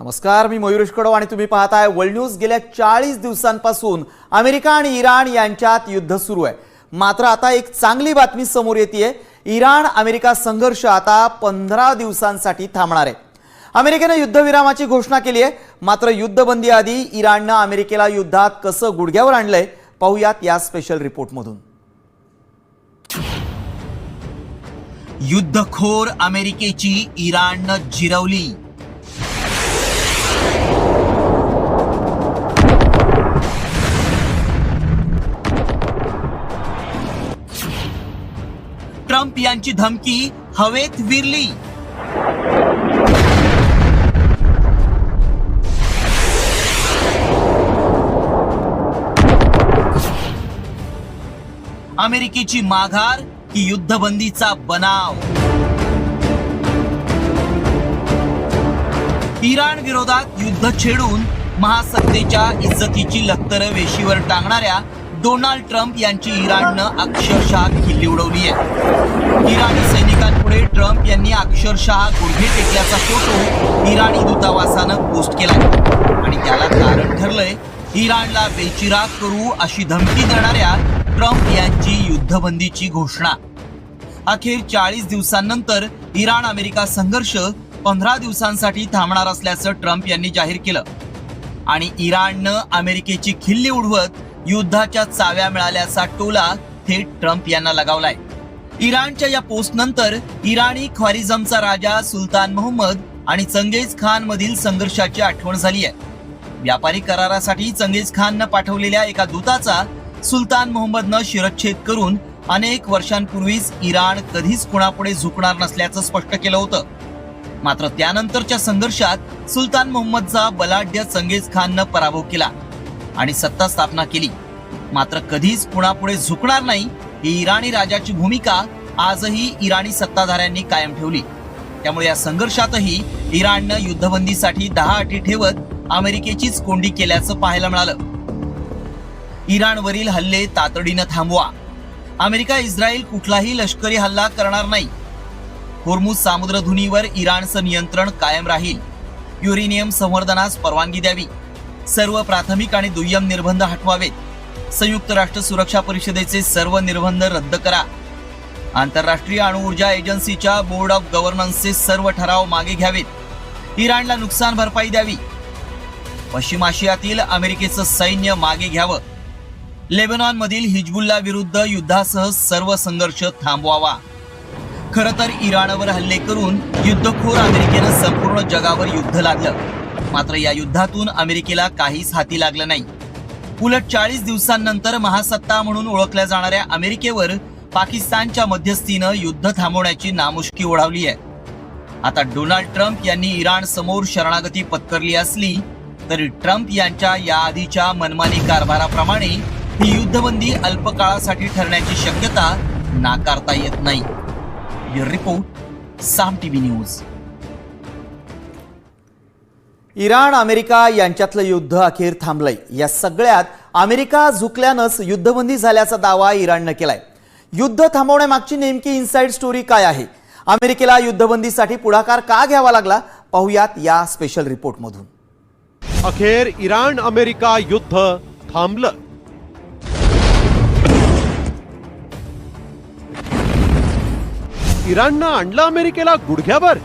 नमस्कार, मी मयुरेश कडव आणि तुम्ही पाहताय वर्ल्ड न्यूज। गेल्या 40 दिवसांपासून अमेरिका आणि इराण यांच्यात युद्ध सुरू आहे। मात्र आता एक चांगली बातमी समोर येतेय। इराण अमेरिका संघर्ष आता 15 दिवसांसाठी थांबणार आहे। अमेरिकेने युद्धविरामाची घोषणा केली आहे। मात्र युद्धबंदी आधी इराणने अमेरिकेला युद्धात कसं गुडघ्यावर आणलंय पाहूयात या स्पेशल रिपोर्ट मधून। युद्धखोर अमेरिकेची इराणनं जिरवली। ट्रम्प यांची धमकी हवेत विरली। अमेरिकेची माघार की युद्धबंदीचा बनाव। इराण विरोधात युद्ध छेडून महासत्तेच्या इज्जतीची लक्तर वेशीवर टांगणाऱ्या डोनाल्ड ट्रम्प यांची इराणनं अक्षरशः खिल्ली उडवली आहे। इराणी सैनिकांपुढे ट्रम्प यांनी अक्षरशः गुडघे टेकल्याचा फोटो इराणी दूतावासानं पोस्ट केलाय आणि त्याला कारण ठरलंय इराणला बेचिराग करू अशी धमकी देणाऱ्या ट्रम्प यांची युद्धबंदीची घोषणा। अखेर 40 दिवसांनंतर इराण अमेरिका संघर्ष 15 दिवसांसाठी थांबणार असल्याचं ट्रम्प यांनी जाहीर केलं आणि इराणनं अमेरिकेची खिल्ली उडवत युद्धाच्या चाव्या मिळाल्याचा टोला थेट ट्रम्प यांना लगावलाय। इराणच्या या पोस्ट नंतर इराणी ख्वारिझमचा राजा सुलतान मोहम्मद आणि चंगेज खान मधील संघर्षाची आठवण झाली आहे। व्यापारी करारासाठी चंगेज खाननं पाठवलेल्या एका दूताचा सुलतान मोहम्मदनं शिरच्छेद करून अनेक वर्षांपूर्वीच इराण कधीच कुणापुढे झुकणार नसल्याचं स्पष्ट केलं होतं। मात्र त्यानंतरच्या संघर्षात सुलतान मोहम्मदचा बलाढ्य चंगेज खाननं पराभव केला आणि सत्ता स्थापना केली। मात्र कधीच कुणापुढे झुकणार नाही ही इराणी राजाची भूमिका आजही इराणी सत्ताधाऱ्यांनी कायम ठेवली। त्यामुळे या संघर्षातही इराणनं युद्धबंदीसाठी 10 अटी ठेवत अमेरिकेचीच कोंडी केल्याचं पाहायला मिळालं। इराणवरील हल्ले तातडीनं थांबवा। अमेरिका इस्रायल कुठलाही लष्करी हल्ला करणार नाही। होर्मुझ सामुद्रधुनीवर इराणचं नियंत्रण कायम राहील। युरेनियम संवर्धनास परवानगी द्यावी। सर्व प्राथमिक आणि दुय्यम निर्बंध हटवावेत। संयुक्त राष्ट्र सुरक्षा परिषदेचे सर्व निर्बंध रद्द करा। आंतरराष्ट्रीय अणु ऊर्जा एजन्सीच्या बोर्ड ऑफ गव्हर्नन्सचे सर्व ठराव मागे घ्यावेत। इराणला नुकसान भरपाई द्यावी। पश्चिम आशियातील अमेरिकेचं सैन्य मागे घ्यावं। लेबनॉन मधील हिजबुल्ला विरुद्ध युद्धासह सर्व संघर्ष थांबवावा। खरं तर इराणवर हल्ले करून युद्धखोर अमेरिकेनं संपूर्ण जगावर युद्ध लादलं। मात्र या युद्धातून अमेरिकेला काहीच हाती लागलं नाही। उलट 40 दिवसांनंतर महासत्ता म्हणून ओळखल्या जाणाऱ्या अमेरिकेवर पाकिस्तानच्या मध्यस्थीनं युद्ध थांबवण्याची नामुष्की ओढावली आहे। आता डोनाल्ड ट्रम्प यांनी इराण समोर शरणागती पत्करली असली तरी ट्रम्प यांच्या याआधीच्या मनमानी कारभाराप्रमाणे ही युद्धबंदी अल्पकाळासाठी ठरण्याची शक्यता नाकारता येत नाही। ब्युरो रिपोर्ट, साम टीव्ही न्यूज। इराण अमेरिका यांच्यातलं युद्ध अखेर थांबलंय। या सगळ्यात अमेरिका झुकल्यानंच युद्धबंदी झाल्याचा दावा इराणने केलाय। युद्ध थांबवण्यामागची नेमकी इनसाइड स्टोरी काय आहे? अमेरिकेला युद्धबंदीसाठी पुढाकार का घ्यावा लागला पाहूयात या स्पेशल रिपोर्ट मधून। अखेर इराण अमेरिका युद्ध थांबलं। इराणनं आणलं अमेरिकेला गुडघ्यावर।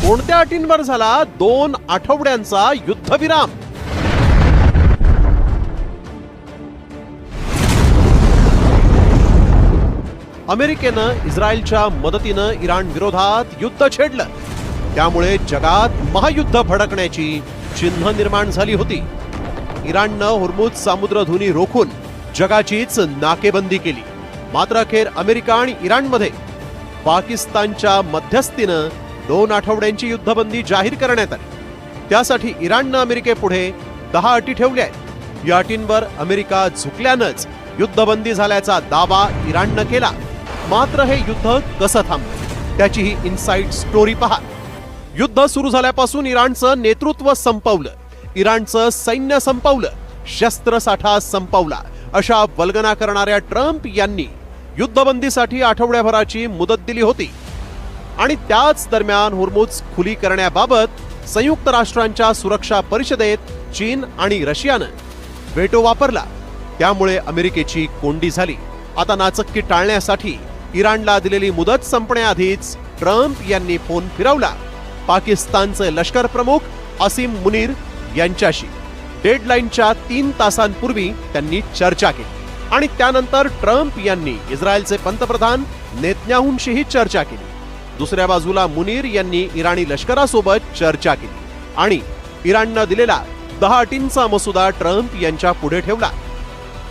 कोणत्या अटींवर झाला 2 आठवड्यांचा युद्धविराम? अमेरिकेनं इस्रायलच्या मदतीनं इराण विरोधात युद्ध छेडलं। त्यामुळे जगात महायुद्ध भडकण्याची चिन्ह निर्माण झाली होती। इराणनं होर्मुझ सामुद्रधुनी रोखून जगाचीच नाकेबंदी केली। मात्र अखेर अमेरिका आणि इराणमध्ये पाकिस्तानच्या मध्यस्थीनं 2 आठवड्यांची युद्धबंदी जाहीर करण्यात आली। त्यासाठी इराणनं अमेरिकेपुढे 10 अटी ठेवल्या आहेत। या अटींवर अमेरिका झुकल्यानंच युद्धबंदी झाल्याचा दावा इराणनं केला। मात्र हे युद्ध कसं थांबलं त्याची ही इनसाइड स्टोरी पहा। युद्ध सुरू झाल्यापासून इराणचं नेतृत्व संपवलं, इराणचं सैन्य संपवलं, शस्त्रसाठा संपवला अशा वल्गना करणाऱ्या ट्रम्प यांनी युद्धबंदीसाठी आठवड्याभराची मुदत दिली होती। आणि त्याच दरम्यान होर्मुझ खुली करण्याबाबत संयुक्त राष्ट्रांच्या सुरक्षा परिषदेत चीन आणि रशियानं वेटो वापरला. त्यामुळे अमेरिकेची कोंडी झाली. आता नाचक्की टाळण्यासाठी इराणला दिलेली मुदत संपण्याआधीच ट्रम्प यांनी फोन फिरवला पाकिस्तानचे लष्कर प्रमुख असीम मुनीर यांच्याशी. डेडलाईनच्या 3 तासांपूर्वी त्यांनी चर्चा केली आणि त्यानंतर ट्रम्प यांनी इस्रायलचे पंतप्रधान नेतन्याहूंशीही चर्चा केली. दुसऱ्या बाजूला मुनीर यांनी इराणी लष्करासोबत चर्चा केली आणि इराणनं दिलेला 10 अटींचा मसुदा ट्रम्प यांच्या पुढे ठेवला.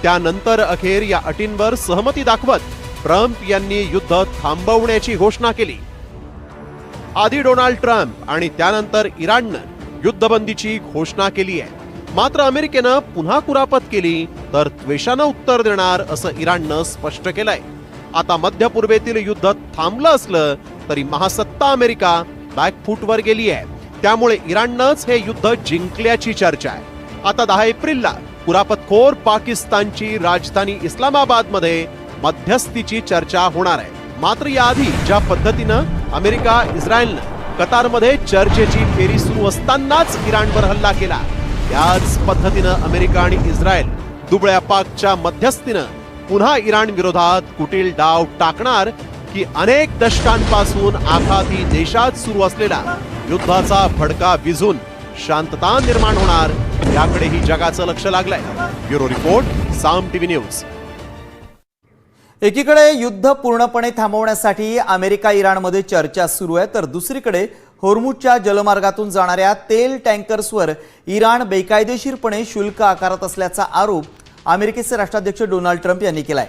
त्यानंतर अखेर या अटींवर सहमती दाखवत ट्रम्प यांनी युद्ध थांबवण्याची घोषणा केली. आधी डोनाल्ड ट्रम्प आणि त्यानंतर इराणनं युद्धबंदीची घोषणा केली आहे. मात्र अमेरिकेनं पुन्हा कुरापत केली तर द्वेषानं उत्तर देणार असं इराणनं स्पष्ट केलंय. आता मध्य पूर्वेतील युद्ध थांबलं असलं तरी महासत्ता अमेरिका बॅकफूटवर गेली आहे. त्यामुळे इराणनंच हे युद्ध जिंकल्याची चर्चा आहे. आता 10 एप्रिलला कुरापतखोर पाकिस्तानची राजधानी इस्लामाबाद मध्ये मध्यस्थीची चर्चा होणार आहे. मात्र याआधी ज्या पद्धतीनं अमेरिका इस्रायलनं कतारमध्ये चर्चेची फेरी सुरू असतानाच इराणवर हल्ला केला, याच पद्धतीनं अमेरिका आणि इस्रायल दुबळ्या पाकच्या मध्यस्थीनं पुन्हा इराण विरोधात कुटील डाव टाकणार की अनेक दशकांपासून आखाती देशात सुरू असलेला युद्धाचा भडका विझून शांतता निर्माण होणार, याकडेही जगाचं लक्ष लागलंय. ब्युरो रिपोर्ट, साम टीव्ही न्यूज. एकीकडे युद्ध पूर्णपणे थांबवण्यासाठी अमेरिका इराणमध्ये चर्चा सुरू आहे, तर दुसरीकडे होर्मुझच्या जलमार्गातून जाणाऱ्या तेल टँकर्सवर इराण बेकायदेशीरपणे शुल्क आकारत असल्याचा आरोप अमेरिकेचे राष्ट्राध्यक्ष डोनाल्ड ट्रम्प यांनी केलाय.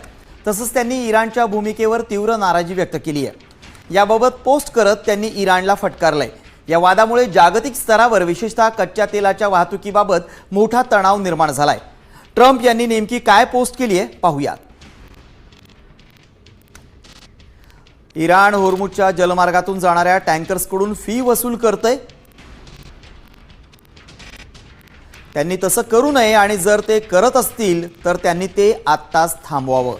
तसंच त्यांनी इराणच्या भूमिकेवर तीव्र नाराजी व्यक्त केली आहे. याबाबत पोस्ट करत त्यांनी इराणला फटकारलंय. या वादामुळे जागतिक स्तरावर विशेषतः कच्च्या तेलाच्या वाहतुकीबाबत मोठा तणाव निर्माण झालाय. ट्रम्प यांनी नेमकी काय पोस्ट केली आहे पाहूयात. इराण होर्मुझच्या जलमार्गातून जाणाऱ्या टँकर्सकडून फी वसूल करतंय. त्यांनी तसं करू नये आणि जर ते करत असतील तर त्यांनी ते आत्ताच थांबवावं.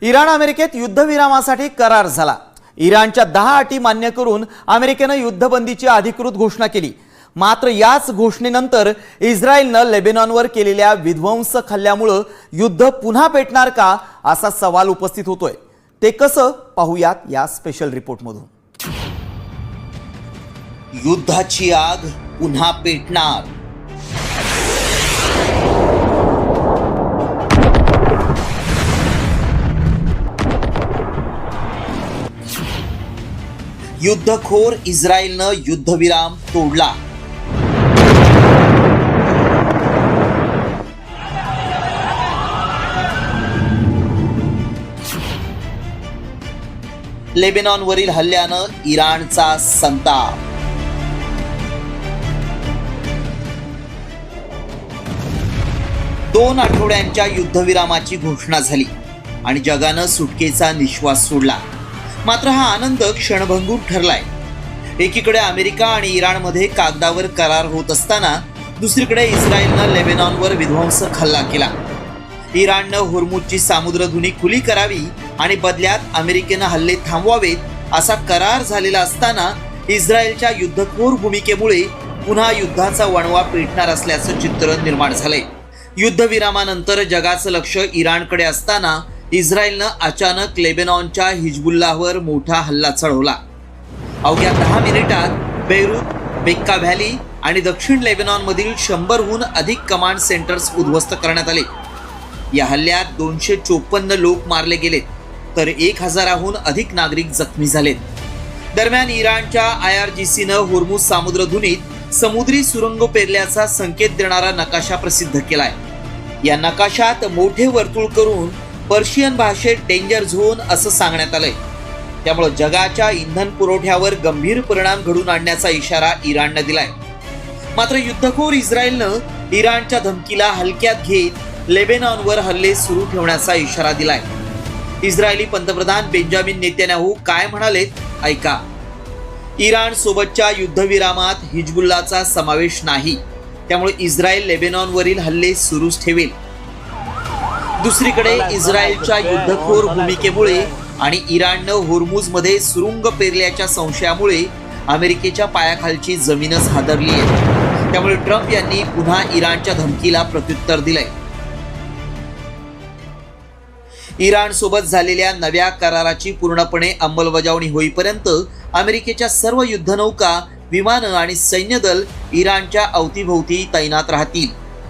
इराण अमेरिकेत युद्धविरामासाठी करार झाला. इराणच्या 10 अटी मान्य करून अमेरिकेनं युद्धबंदीची अधिकृत घोषणा केली. मात्र याच घोषणेनंतर इस्रायलनं लेबेनॉनवर केलेल्या विध्वंसक हल्ल्यामुळे युद्ध पुन्हा पेटणार का असा सवाल उपस्थित होतोय. ते कसं पाहूयात या स्पेशल रिपोर्टमधून. युद्धाची आग पुन्हा पेटणार. युद्धखोर इस्रायलनं युद्धविराम तोडला. लेबेनॉनवरील हल्ल्यानं इराणचा संताप. दोन आठवड्यांच्या युद्धविरामाची घोषणा झाली आणि जगानं सुटकेचा निश्वास सोडला. मात्र हा आनंद क्षणभंगूर ठरलाय. एकीकडे अमेरिका आणि इराणमध्ये कागदावर करार होत असताना दुसरीकडे इस्रायलनं लेबेनॉनवर विध्वंसक हल्ला केला. इराणनं होर्मुझची सामुद्रधुनी खुली करावी आणि बदल्यात अमेरिकेनं हल्ले थांबवावेत असा करार झालेला असताना इस्रायलच्या युद्धखोर भूमिकेमुळे पुन्हा युद्धाचा वणवा पेटणार असल्याचं चित्र निर्माण झालंय. युद्धविरामानंतर जगाचं लक्ष इराणकडे असताना इस्रायलनं अचानक लेबेनॉनच्या हिजबुल्लाहवर मोठा हल्ला चढवला. अवघ्या 10 मिनिटात बेरूत, बेक्का व्हॅली आणि दक्षिण लेबेनॉनमधील 100हून अधिक कमांड सेंटर्स उद्ध्वस्त करण्यात आले. या हल्ल्यात 254 लोक मारले गेलेत तर 1000हून अधिक नागरिक जखमी झालेत. दरम्यान इराणच्या IRGCनं होर्मुझ सामुद्रधुनीत समुद्री सुरंग पेरल्याचा संकेत देणारा नकाशा प्रसिद्ध केलाय. या नकाशात मोठे वर्तुळ करून पर्शियन भाषेत डेंजर झोन असं सांगण्यात आलंय. त्यामुळे जगाच्या इंधन पुरवठ्यावर गंभीर परिणाम घडून आणण्याचा इशारा इराणनं दिलाय. मात्र युद्धखोर इस्रायलनं इराणच्या धमकीला हलक्यात घेत लेबेनॉनवर हल्ले सुरू ठेवण्याचा इशारा दिलाय. इस्रायली पंतप्रधान बेंजामिन नेतन्याहू काय म्हणालेत ऐका. इराण सोबतच्या युद्धविरामात हिजबुल्लाचा समावेश नाही, त्यामुळे इस्रायल लेबेनॉनवरील हल्ले सुरूच ठेवेल. दुसरीकडे इस्रायलच्या युद्धखोर भूमिकेमुळे आणि इराणनं होर्मुझमध्ये सुरुंग पेरल्याच्या संशयामुळे अमेरिकेच्या पायाखालची जमीनच हादरली आहे. त्यामुळे ट्रम्प यांनी पुन्हा इराणच्या धमकीला प्रत्युत्तर दिलंय. इराण सोबत झालेल्या नव्या कराराची पूर्णपणे अंमलबजावणी होईपर्यंत अमेरिकेच्या सर्व युद्धनौका, विमानं आणि सैन्यदल इराणच्या अवतीभोवती तैनात राहतील.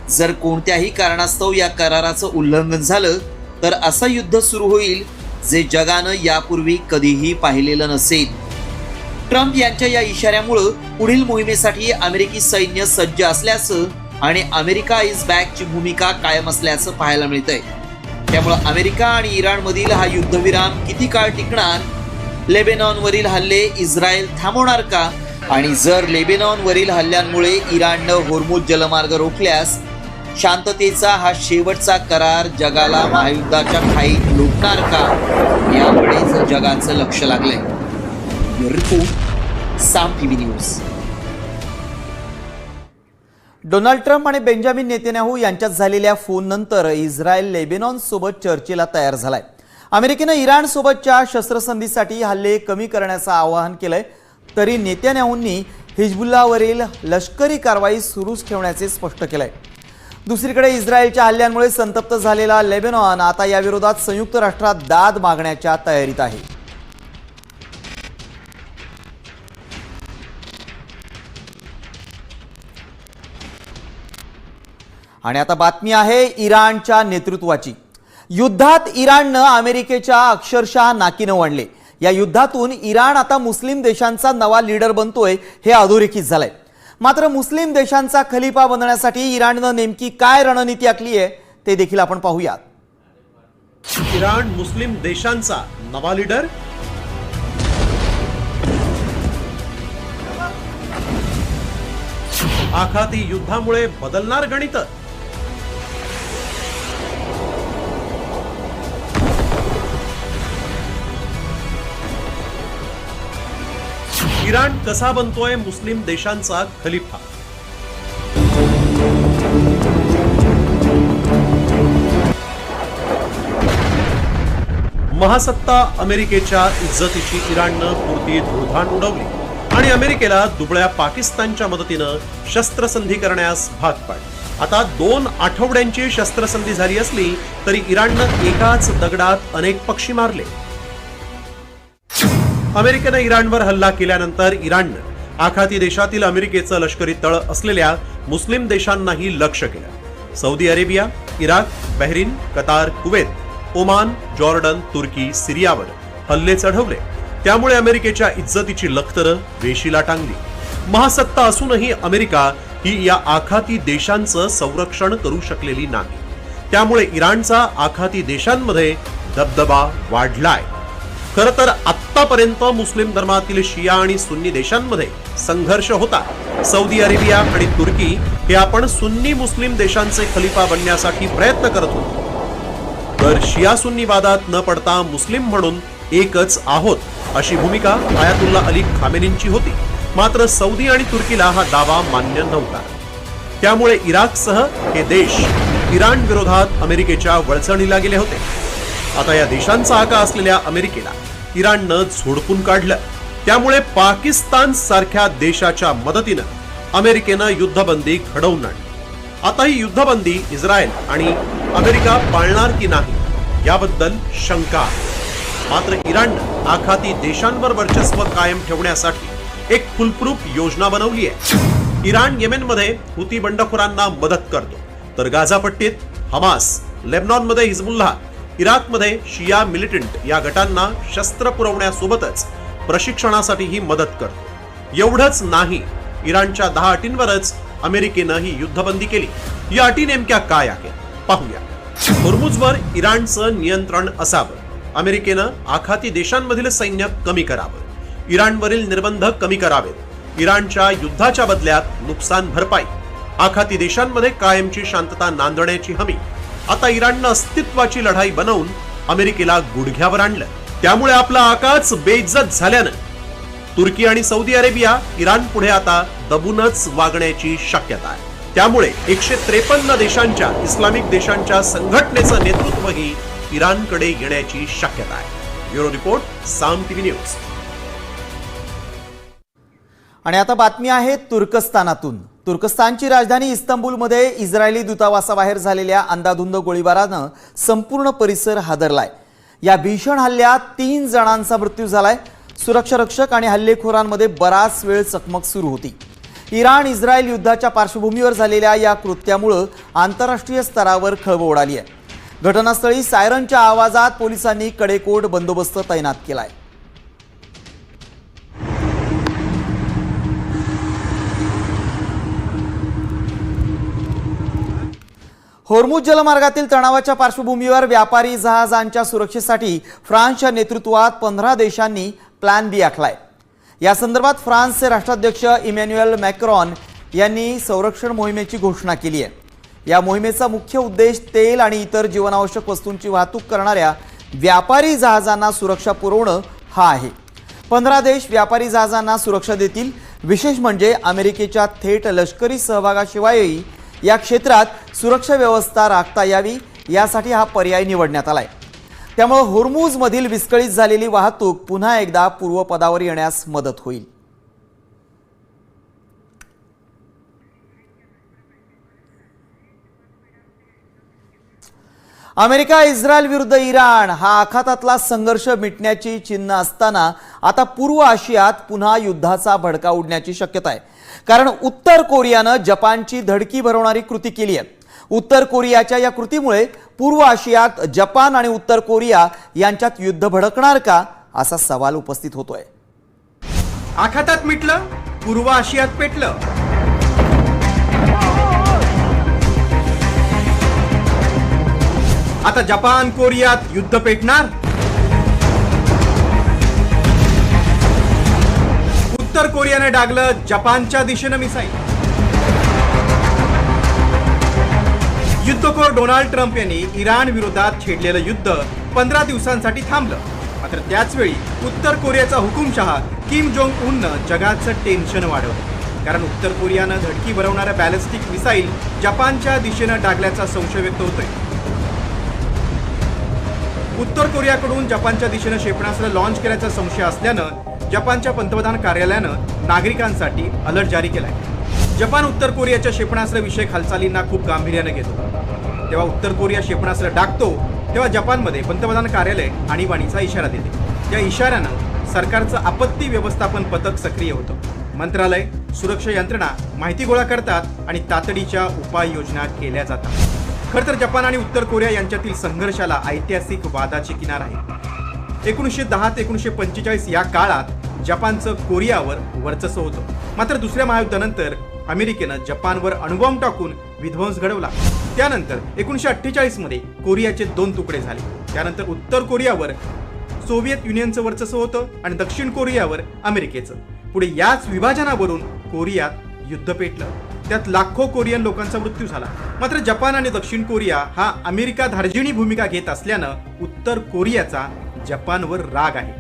जर कोणत्याही कारणास्तव या कराराचं उल्लंघन झालं तर असं युद्ध सुरू होईल जे जगानं यापूर्वी कधीही पाहिलेलं नसेल. ट्रम्प यांच्या या इशाऱ्यामुळं पुढील मोहिमेसाठी अमेरिकी सैन्य सज्ज असल्याचं आणि अमेरिका इज बॅकची भूमिका कायम असल्याचं पाहायला मिळतंय. त्यामुळं अमेरिका आणि इराणमधील हा युद्धविराम किती काळ टिकणार? लेबेनॉनवरील हल्ले इस्रायल थांबवणार का? आणि जर लेबेनॉनवरील हल्ल्यांमुळे इराणनं होर्मुझ जलमार्ग रोखल्यास शांततेचा हा शेवटचा करार जगाला महायुद्धाच्या खाईत लुटणार का? याकडेच जगाचं लक्ष लागलंय. रिपोर्ट साम टीव्ही न्यूज. डोनाल्ड ट्रम्प आणि बेंजामिन नेतन्याहू यांच्यात झालेल्या फोननंतर इस्रायल लेबेनॉन सोबत चर्चेला तयार झालाय. अमेरिकेनं इराण सोबतच्या शस्त्रसंधीसाठी हल्ले कमी करण्याचं आवाहन केलंय. तरी नेतन्याहूंनी हिजबुल्लाहवरील लष्करी कारवाई सुरूच ठेवण्याचे स्पष्ट केलंय. दुसरीकडे इस्रायलच्या हल्ल्यांमुळे संतप्त झालेला लेबेनॉन आता याविरोधात संयुक्त राष्ट्रात दाद मागण्याच्या तयारीत आहे. आणि आता बातमी आहे इराणच्या नेतृत्वाची. युद्धात इराणनं अमेरिकेच्या अक्षरशः नाकीनं वळले. या युद्धातून इराण आता मुस्लिम देशांचा नवा लीडर बनतोय हे अधोरेखित झालंय. मात्र मुस्लिम देशांचा खलिफा बनण्यासाठी इराणनं नेमकी काय रणनीती आखली आहे ते देखील आपण पाहूयात. इराण मुस्लिम देशांचा नवा लीडर? आखाती युद्धामुळे बदलणार गणित? इराण कसा बनतोय मुस्लिम देशांचा खलिफा? महासत्ता अमेरिकेच्या इज्जतीची इराणनं पुरती धुळधाण उडवली आणि अमेरिकेला दुबळ्या पाकिस्तानच्या मदतीनं शस्त्रसंधी करण्यास भाग पाडले. आता 2 आठवड्यांची शस्त्रसंधी झाली असली तरी इराणनं एकाच दगडात अनेक पक्षी मारले. अमेरिकेनं इराणवर हल्ला केल्यानंतर इराणनं आखाती देशातील अमेरिकेचं लष्करी तळ असलेल्या मुस्लिम देशांनाही लक्ष्य केलं. Saudi Arabia, Iraq, Bahrain, Qatar, Kuwait, Oman, Jordan, तुर्की, सिरियावर हल्ले चढवले. त्यामुळे अमेरिकेच्या इज्जतीची लखतरं वेशीला टांगली. महासत्ता असूनही अमेरिका ही या आखाती देशांचं संरक्षण करू शकलेली नाही. त्यामुळे इराणचा आखाती देशांमध्ये दबदबा वाढलाय. खरं तर आत्तापर्यंत मुस्लिम धर्मातील शिया आणि सुन्नी देशांमध्ये संघर्ष होता. सौदी अरेबिया आणि तुर्की हे आपण सुन्नी मुस्लिम देशांचे खलिफा बनण्यासाठी प्रयत्न करत होतो. तर शिया सुन्नी वादात न पडता मुस्लिम म्हणून एकच आहोत अशी भूमिका आयातुल्ला अली खामेनींची होती. मात्र सौदी आणि तुर्कीला हा दावा मान्य नव्हता. त्यामुळे इराकसह हे देश इराण विरोधात अमेरिकेच्या वळचणीला गेले होते. आता या देशांचा आका असलेल्या अमेरिकेला इराणनं झोडपून काढलं. त्यामुळे पाकिस्तान सारख्या देशाच्या मदतीनं अमेरिकेनं युद्धबंदी घडवून आणली. आता ही युद्धबंदी इस्रायल आणि अमेरिका पाळणार की नाही याबद्दल शंका. मात्र इराणनं आखाती देशांवर वर्चस्व कायम ठेवण्यासाठी एक फुलप्रूफ योजना बनवली आहे. इराण येमेनमध्ये हुती बंडखोरांना मदत करतो, तर गाझापट्टीत हमास, लेबनॉनमध्ये हिजबुल्लाह, इराकमध्ये शिया मिलिटंट या गटांना शस्त्र पुरवण्यासोबतच प्रशिक्षणासाठीही मदत करतो. एवढंच नाही, इराणच्या 10 अटींवरच अमेरिकेनं ही युद्धबंदी केली. या अटी नेमक्या काय आहेत पाहूया. होर्मुझवर इराणचं नियंत्रण असावं. अमेरिकेनं आखाती देशांमधील सैन्य कमी करावं. इराणवरील निर्बंध कमी करावेत. इराणच्या युद्धाच्या बदल्यात नुकसान भरपाई. आखाती देशांमध्ये कायमची शांतता नांदण्याची हमी. आता इराणनं अस्तित्वाची लढाई बनवून अमेरिकेला गुडघ्यावर आणलं. त्यामुळे आपला आकाच बेइज्जत झाल्यानं तुर्की आणि सौदी अरेबिया इराण पुढे आता दबूनच वागण्याची शक्यता आहे. त्यामुळे 153 देशांच्या इस्लामिक देशांच्या संघटनेचं नेतृत्वही इराणकडे येण्याची शक्यता आहे. ब्युरो रिपोर्ट, साम टीव्ही न्यूज. आणि आता बातमी आहे तुर्कस्तानातून. तुर्कस्तानची राजधानी इस्तांबूलमध्ये इस्रायली दूतावासाबाहेर झालेल्या अंधाधुंद गोळीबारानं संपूर्ण परिसर हादरलाय. या भीषण हल्ल्यात 3 जणांचा मृत्यू झालाय. सुरक्षा रक्षक आणि हल्लेखोरांमध्ये बराच वेळ चकमक सुरू होती. इराण इस्रायल युद्धाच्या पार्श्वभूमीवर झालेल्या या कृत्यामुळे आंतरराष्ट्रीय स्तरावर खळबळ उडाली आहे. घटनास्थळी सायरनच्या आवाजात पोलिसांनी कडेकोट बंदोबस्त तैनात केलाय. होर्मुझ जलमार्गातील तणावाच्या पार्श्वभूमीवर व्यापारी जहाजांच्या सुरक्षेसाठी फ्रान्सच्या नेतृत्वात 15 देशांनी प्लॅन बी आखलाय. या संदर्भात फ्रान्सचे राष्ट्राध्यक्ष इमॅन्युएल मॅक्रॉन यांनी संरक्षण मोहिमेची घोषणा केली आहे. या मोहिमेचा मुख्य उद्देश तेल आणि इतर जीवनावश्यक वस्तूंची वाहतूक करणाऱ्या व्यापारी जहाजांना सुरक्षा पुरवणं हा आहे. 15 देश व्यापारी जहाजांना सुरक्षा देतील. विशेष म्हणजे अमेरिकेच्या थेट लष्करी सहभागाशिवायही या क्षेत्रात सुरक्षा व्यवस्था राखता यावी यासाठी हा पर्याय निवडण्यात आलाय. त्यामुळे होर्मुझमधील विस्कळीत झालेली वाहतूक पुन्हा एकदा पूर्वपदावर येण्यास मदत होईल. अमेरिका इस्रायल विरुद्ध इराण हा आखातातला संघर्ष मिटण्याची चिन्ह असताना आता पूर्व आशियात पुन्हा युद्धाचा भडका उडण्याची शक्यता आहे. कारण उत्तर कोरियानं जपानची धडकी भरवणारी कृती केली आहे. उत्तर कोरियाच्या या कृतीमुळे पूर्व आशियात जपान आणि उत्तर कोरिया यांच्यात युद्ध भडकणार का असा सवाल उपस्थित होतोय. आखातात मिटलं, पूर्व आशियात पेटलं. आता जपान कोरियात युद्ध पेटणार. उत्तर कोरियाने डागलं जपानच्या दिशेनं मिसाईल. युद्धखोर डोनाल्ड ट्रम्प यांनी इराण विरोधात छेडलेलं युद्ध 15 दिवसांसाठी थांबलं. मात्र त्याच वेळी उत्तर कोरियाचा हुकुमशहा किम जोंग उननं जगाचं टेन्शन वाढवलं. कारण उत्तर कोरियानं धडकी भरवणाऱ्या बॅलिस्टिक मिसाईल जपानच्या दिशेनं डागल्याचा संशय व्यक्त होतोय. उत्तर कोरियाकडून जपानच्या दिशेनं क्षेपणास्त्र लॉन्च केल्याचा संशय असल्यानं जपानच्या पंतप्रधान कार्यालयानं नागरिकांसाठी अलर्ट जारी केलाय. जपान उत्तर कोरियाच्या क्षेपणास्त्र विषयक हालचालींना खूप गांभीर्यानं घेतो. तेव्हा उत्तर कोरिया क्षेपणास्त्र डागतो तेव्हा जपानमध्ये पंतप्रधान कार्यालय आणीबाणीचा इशारा देते. या इशाऱ्यानं सरकारचं आपत्ती व्यवस्थापन पथक सक्रिय होतं. मंत्रालय, सुरक्षा यंत्रणा माहिती गोळा करतात आणि तातडीच्या उपाययोजना केल्या जातात. खरं तर जपान आणि उत्तर कोरिया यांच्यातील संघर्षाला ऐतिहासिक वादाची किनार आहे. 1910 ते 1945 या काळात जपानचं कोरियावर वर्चस्व होतं. मात्र दुसऱ्या महायुद्धानंतर अमेरिकेनं जपानवर अणुबॉम्ब टाकून विध्वंस घडवला. त्यानंतर 1948 मध्ये कोरियाचे 2 तुकडे झाले. त्यानंतर उत्तर कोरियावर सोव्हिएत युनियनचं वर्चस्व होतं आणि दक्षिण कोरियावर अमेरिकेचं. पुढे याच विभाजनावरून कोरियात युद्ध पेटलं. त्यात लाखो कोरियन लोकांचा मृत्यू झाला. मात्र जपान आणि दक्षिण कोरिया हा अमेरिका धार्जिणी भूमिका घेत असल्यानं उत्तर कोरियाचा जपानवर राग आहे.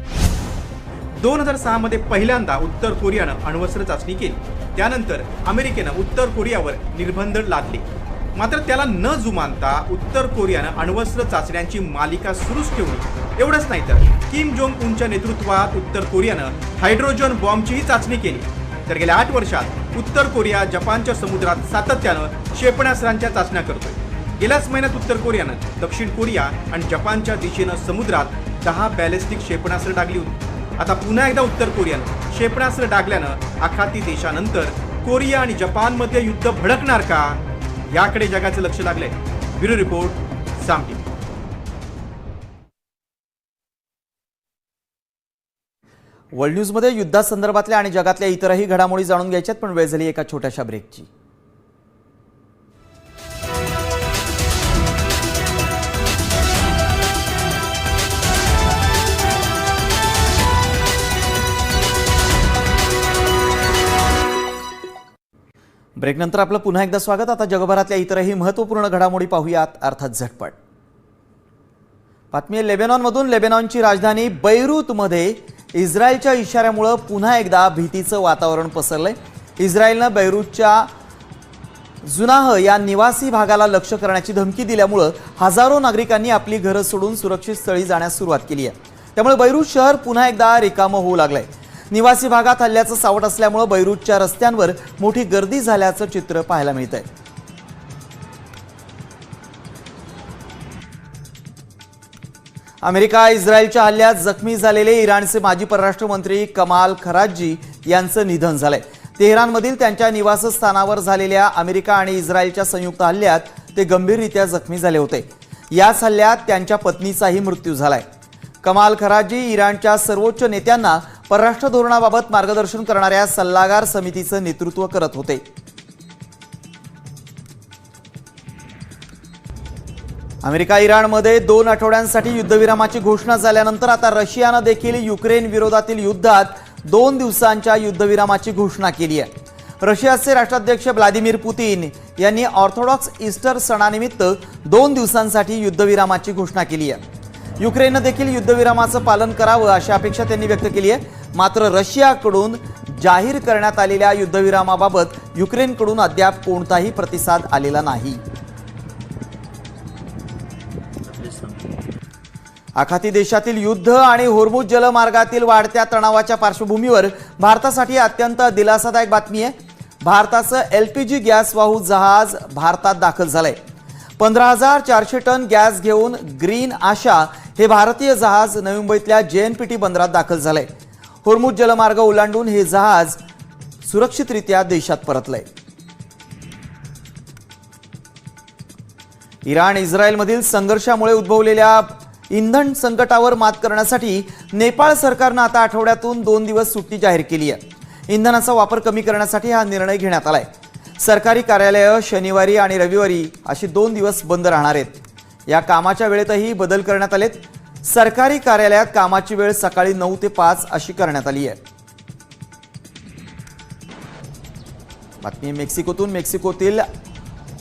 2006 मध्ये पहिल्यांदा उत्तर कोरियानं अण्वस्त्र चाचणी केली. त्यानंतर अमेरिकेनं उत्तर कोरियावर निर्बंध लादले. मात्र त्याला न जुमानता उत्तर कोरियानं अण्वस्त्र चाचण्यांची मालिका सुरूच ठेवली. एवढंच नाही तर किम जोंग उनच्या नेतृत्वात उत्तर कोरियानं हायड्रोजन बॉम्बचीही चाचणी केली. तर गेल्या 8 वर्षात उत्तर कोरिया जपानच्या समुद्रात सातत्यानं क्षेपणास्त्रांच्या चाचण्या करतोय. गेल्याच महिन्यात उत्तर कोरियानं दक्षिण कोरिया आणि जपानच्या दिशेनं समुद्रात 10 बॅलिस्टिक क्षेपणास्त्र डागली होती. आता पुन्हा एकदा उत्तर कोरियानं क्षेपणास्त्र डागल्यानं आखाती देशानंतर कोरिया आणि जपानमध्ये युद्ध भडकणार का याकडे जगाचं लक्ष लागलंय. ब्युरो रिपोर्ट, साम टीव्ही. वर्ल्ड न्यूजमध्ये युद्धासंदर्भातल्या आणि जगातल्या इतरही घडामोडी जाणून घ्यायच्यात, पण वेळ झाली एका छोट्याशा ब्रेकची. ब्रेकनंतर आपलं पुन्हा एकदा स्वागत. आता जगभरातल्या इतरही महत्त्वपूर्ण घडामोडी पाहूयात, अर्थात झटपट. बातमी लेबनॉनमधून. लेबनॉनची राजधानी बैरूतमध्ये इस्रायलच्या इशाऱ्यामुळे पुन्हा एकदा भीतीचं वातावरण पसरलंय. इस्रायलनं बैरूतच्या जुनाह या निवासी भागाला लक्ष्य करण्याची धमकी दिल्यामुळे हजारो नागरिकांनी आपली घरं सोडून सुरक्षित स्थळी जाण्यास सुरुवात केली आहे। त्यामुळे बैरूत शहर पुन्हा एकदा रिकामं होऊ लागलंय। निवासी भागात हल्ल्याचं सावट असल्यामुळे बैरूतच्या रस्त्यांवर मोठी गर्दी झाल्याचं चित्र पाहायला मिळतंय। अमेरिका इस्रायलच्या हल्ल्यात जखमी झालेले इराणचे माजी परराष्ट्र मंत्री कमाल खराजी यांचं निधन झालंय। तेहरानमधील त्यांच्या निवासस्थानावर झालेल्या अमेरिका आणि इस्रायलच्या संयुक्त हल्ल्यात ते गंभीररित्या जखमी झाले होते। याच हल्ल्यात त्यांच्या पत्नीचाही मृत्यू झालाय। कमाल खराजी इराणच्या सर्वोच्च नेत्यांना परराष्ट्र धोरणाबाबत मार्गदर्शन करणाऱ्या सल्लागार समितीचं नेतृत्व करत होते। अमेरिका इराणमध्ये 2 आठवड्यांसाठी युद्धविरामाची घोषणा झाल्यानंतर आता रशियानं देखील युक्रेन विरोधातील युद्धात 2 दिवसांच्या युद्धविरामाची घोषणा केली आहे। रशियाचे राष्ट्राध्यक्ष व्लादिमीर पुतीन यांनी ऑर्थोडॉक्स ईस्टर सणानिमित्त 2 दिवसांसाठी युद्धविरामाची घोषणा केली आहे। युक्रेनने देखील युद्धविरामाचं पालन करावं अशी अपेक्षा त्यांनी व्यक्त केली आहे। मात्र रशियाकडून जाहीर करण्यात आलेल्या युद्धविरामाबाबत युक्रेनकडून अद्याप कोणताही प्रतिसाद आलेला नाही। आखाती देशातील युद्ध आणि होर्मुझ जलमार्गातील वाढत्या तणावाच्या पार्श्वभूमीवर भारतासाठी अत्यंत दिलासादायक बातमी आहे। भारताचं LPG गॅस वाहू जहाज भारतात दाखल झालंय। 15,400 टन गॅस घेऊन ग्रीन आशा हे भारतीय जहाज नवी मुंबईतल्या JNPT बंदरात दाखल झालंय। होर्मुझ जलमार्ग ओलांडून हे जहाज सुरक्षितरित्या देशात परतलंय। इराण इस्रायलमधील संघर्षामुळे उद्भवलेल्या इंधन संकटावर मात करण्यासाठी नेपाळ सरकारनं आता आठवड्यातून 2 दिवस सुट्टी जाहीर केली आहे। इंधनाचा वापर कमी करण्यासाठी हा निर्णय घेण्यात आलाय। सरकारी कार्यालयं शनिवारी आणि रविवारी अशी 2 दिवस बंद राहणार आहेत। या कामाच्या वेळेतही बदल करण्यात आलेत। सरकारी कार्यालयात कामाची वेळ सकाळी 9 ते 5 अशी करण्यात आली आहे। बातमी मेक्सिकोतून। मेक्सिकोतील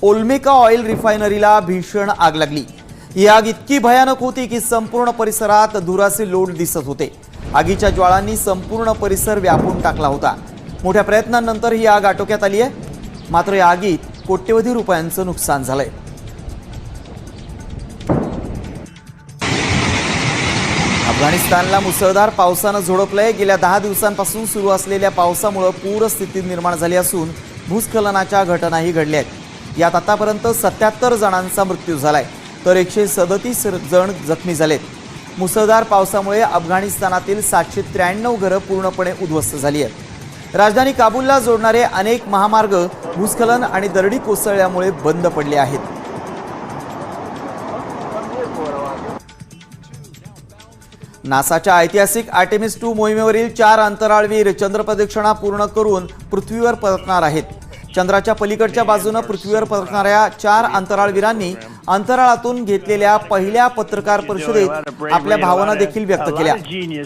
ओल्मेका ऑइल रिफायनरीला भीषण आग लागली। ही आग इतकी भयानक होती की संपूर्ण परिसरात धुराचे लोट दिसत होते। आगीच्या ज्वाळांनी संपूर्ण परिसर व्यापून टाकला होता। मोठ्या प्रयत्नांनंतर ही आग आटोक्यात आली आहे। मात्र या आगीत कोट्यवधी रुपयांचं नुकसान झालंय। अफगाणिस्तानला मुसळधार पावसानं झोडपलंय। गेल्या 10 दिवसांपासून सुरू असलेल्या पावसामुळे पूरस्थिती निर्माण झाली असून भूस्खलनाच्या घटनाही घडल्या आहेत। यात आतापर्यंत 77 जणांचा मृत्यू झालाय तर 137 जण जखमी झालेत। मुसळधार पावसामुळे अफगाणिस्तानातील 793 घरं पूर्णपणे उद्ध्वस्त झाली आहेत। राजधानी काबूलला जोडणारे अनेक महामार्ग भूस्खलन आणि दरडी कोसळल्यामुळे बंद पडले आहेत। नासाच्या ऐतिहासिक आर्टेमिस 2 मोहिमेवरील 4 अंतराळवीर चंद्रप्रदक्षिणा पूर्ण करून पृथ्वीवर परतणार आहेत। चंद्राच्या पलीकडच्या बाजूने पृथ्वीवर परतणाऱ्या 4 अंतराळवीरांनी अंतराळातून घेतलेल्या पहिल्या पत्रकार परिषदेत आपल्या भावना देखील व्यक्त केल्या।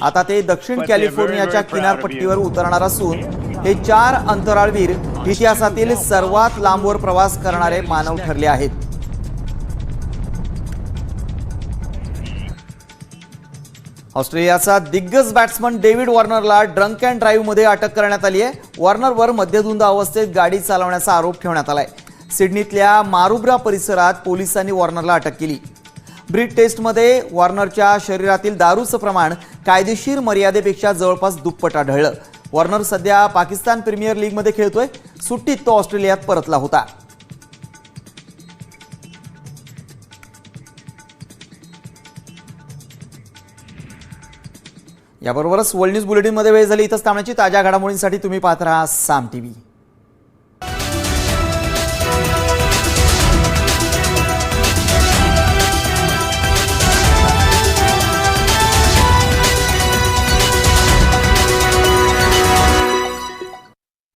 आता ते दक्षिण कॅलिफोर्नियाच्या किनारपट्टीवर उतरणार असून हे 4 अंतराळवीर इतिहासातील सर्वात लांबवर प्रवास करणारे मानव ठरले आहेत। ऑस्ट्रेलियाचा दिग्गज बॅट्समन डेव्हिड वॉर्नरला ड्रंक अँड ड्राईव्हमध्ये अटक करण्यात आली आहे। वॉर्नरवर मद्यधुंद अवस्थेत गाडी चालवण्याचा आरोप ठेवण्यात आलाय। सिडनीतल्या मारुब्रा परिसरात पोलिसांनी वॉर्नरला अटक केली। ब्रीड टेस्टमध्ये वॉर्नरच्या शरीरातील दारूचं प्रमाण कायदेशीर मर्यादेपेक्षा जवळपास दुप्पट आढळलं। वॉर्नर सध्या पाकिस्तान प्रीमियर लीगमध्ये खेळतोय। सुट्टीत तो ऑस्ट्रेलियात परतला होता। याबरोबरच वर्ल्ड न्यूज बुलेटिनमध्ये वेळ झाली इथंच थांबण्याची। ताज्या घडामोडींसाठी तुम्ही पाहत राहा साम टीव्ही।